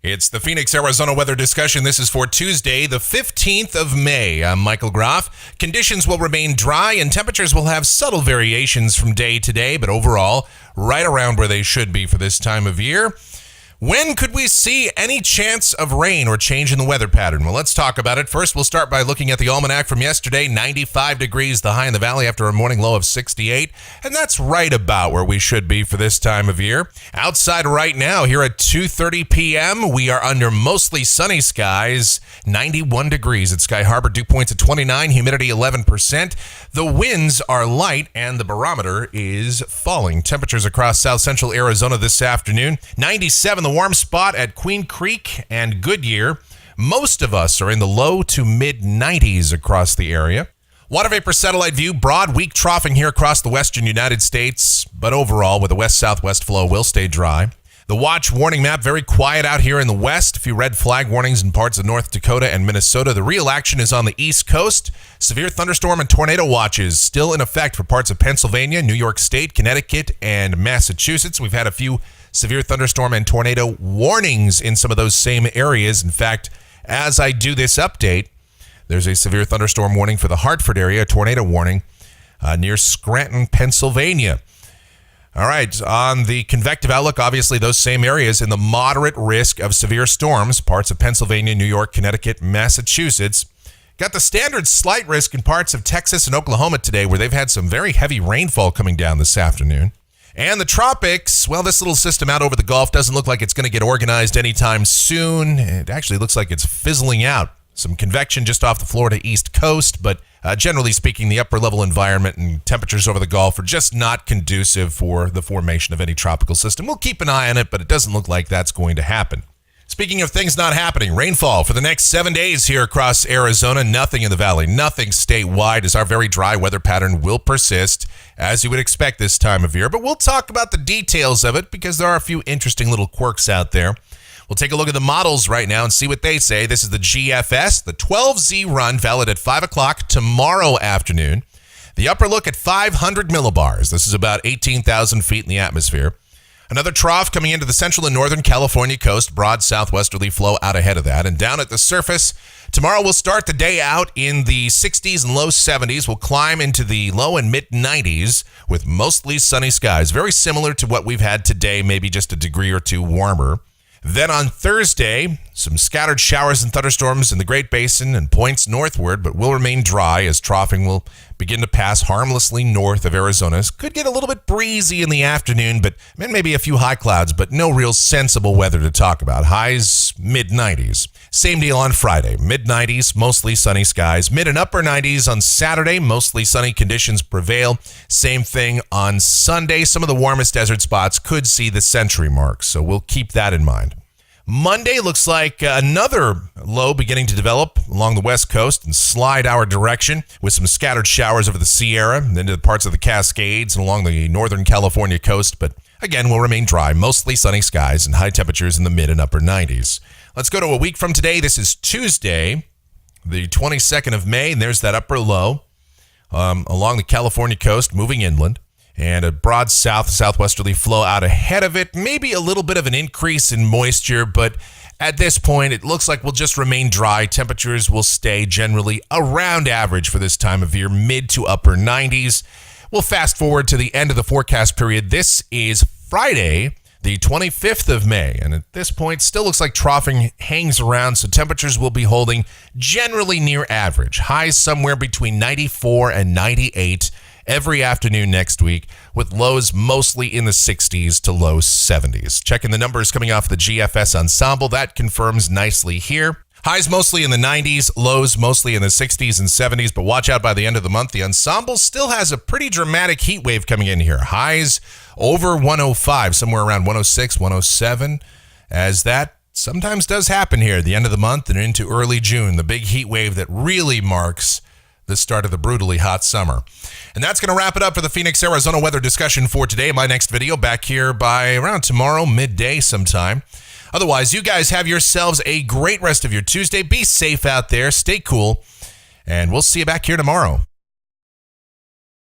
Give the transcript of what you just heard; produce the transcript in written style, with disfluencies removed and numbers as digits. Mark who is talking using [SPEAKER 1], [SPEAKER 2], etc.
[SPEAKER 1] It's the Phoenix, Arizona weather discussion. This is for Tuesday, the 15th of May. I'm Michael Groff. Conditions will remain dry and temperatures will have subtle variations from day to day, but overall, right around where they should be for this time of year. When could we see any chance of rain or change in the weather pattern? Well, let's talk about it. First, we'll start by looking at the Almanac from yesterday. 95 degrees, the high in the valley after a morning low of 68. And that's right about where we should be for this time of year. Outside right now, here at 2:30 p.m., we are under mostly sunny skies. 91 degrees at Sky Harbor. Dew points at 29, humidity 11%. The winds are light and the barometer is falling. Temperatures across south central Arizona this afternoon. 97, the warm spot at Queen Creek and Goodyear. Most of us are in the low to mid 90s across the area. Water vapor satellite view, broad, weak troughing here across the western United States, but overall with a west-southwest flow will stay dry. The watch warning map, very quiet out here in the west. A few red flag warnings in parts of North Dakota and Minnesota. The real action is on the east coast. Severe thunderstorm and tornado watches still in effect for parts of Pennsylvania, New York State, Connecticut, and Massachusetts. We've had a few severe thunderstorm and tornado warnings in some of those same areas. In fact, as I do this update, there's a severe thunderstorm warning for the Hartford area, a tornado warning near Scranton, Pennsylvania. All right, on the convective outlook, obviously those same areas in the moderate risk of severe storms, parts of Pennsylvania, New York, Connecticut, Massachusetts. Got the standard slight risk in parts of Texas and Oklahoma today where they've had some very heavy rainfall coming down this afternoon. And the tropics, well, this little system out over the Gulf doesn't look like it's going to get organized anytime soon. It actually looks like it's fizzling out. Some convection just off the Florida east coast, but generally speaking, the upper level environment and temperatures over the Gulf are just not conducive for the formation of any tropical system. We'll keep an eye on it, but it doesn't look like that's going to happen. Speaking of things not happening, rainfall for the next 7 days here across Arizona. Nothing in the valley, nothing statewide, as our very dry weather pattern will persist, as you would expect this time of year. But we'll talk about the details of it because there are a few interesting little quirks out there. We'll take a look at the models right now and see what they say. This is the GFS, the 12Z run, valid at 5 o'clock tomorrow afternoon. The upper look at 500 millibars. This is about 18,000 feet in the atmosphere. Another trough coming into the central and northern California coast, broad southwesterly flow out ahead of that. And down at the surface, tomorrow we'll start the day out in the 60s and low 70s. We'll climb into the low and mid 90s with mostly sunny skies. Very similar to what we've had today, maybe just a degree or two warmer. Then on Thursday, some scattered showers and thunderstorms in the Great Basin and points northward, but will remain dry as troughing will begin to pass harmlessly north of Arizona. Could get a little bit breezy in the afternoon, but maybe a few high clouds, but no real sensible weather to talk about. Highs mid-90s. Same deal on Friday. Mid-90s, mostly sunny skies. Mid and upper 90s on Saturday, mostly sunny conditions prevail. Same thing on Sunday. Some of the warmest desert spots could see the century mark, so we'll keep that in mind. Monday looks like another low beginning to develop along the west coast and slide our direction with some scattered showers over the Sierra and into parts of the Cascades and along the northern California coast. But again, will remain dry, mostly sunny skies and high temperatures in the mid and upper 90s. Let's go to a week from today. This is Tuesday, the 22nd of May, and there's that upper low along the California coast moving inland. And a broad southwesterly flow out ahead of it. Maybe a little bit of an increase in moisture, but at this point, it looks like we'll just remain dry. Temperatures will stay generally around average for this time of year, mid to upper 90s. We'll fast forward to the end of the forecast period. This is Friday, the 25th of May. And at this point, still looks like troughing hangs around, so temperatures will be holding generally near average. Highs somewhere between 94 and 98 every afternoon next week, with lows mostly in the 60s to low 70s. Checking the numbers coming off the GFS ensemble, that confirms nicely here. Highs mostly in the 90s, lows mostly in the 60s and 70s, but watch out by the end of the month. The ensemble still has a pretty dramatic heat wave coming in here. Highs over 105, somewhere around 106, 107, as that sometimes does happen here at the end of the month and into early June, the big heat wave that really marks the start of the brutally hot summer. And that's going to wrap it up for the Phoenix, Arizona weather discussion for today. My next video back here by around tomorrow, midday sometime. Otherwise, you guys have yourselves a great rest of your Tuesday. Be safe out there. Stay cool. And we'll see you back here tomorrow.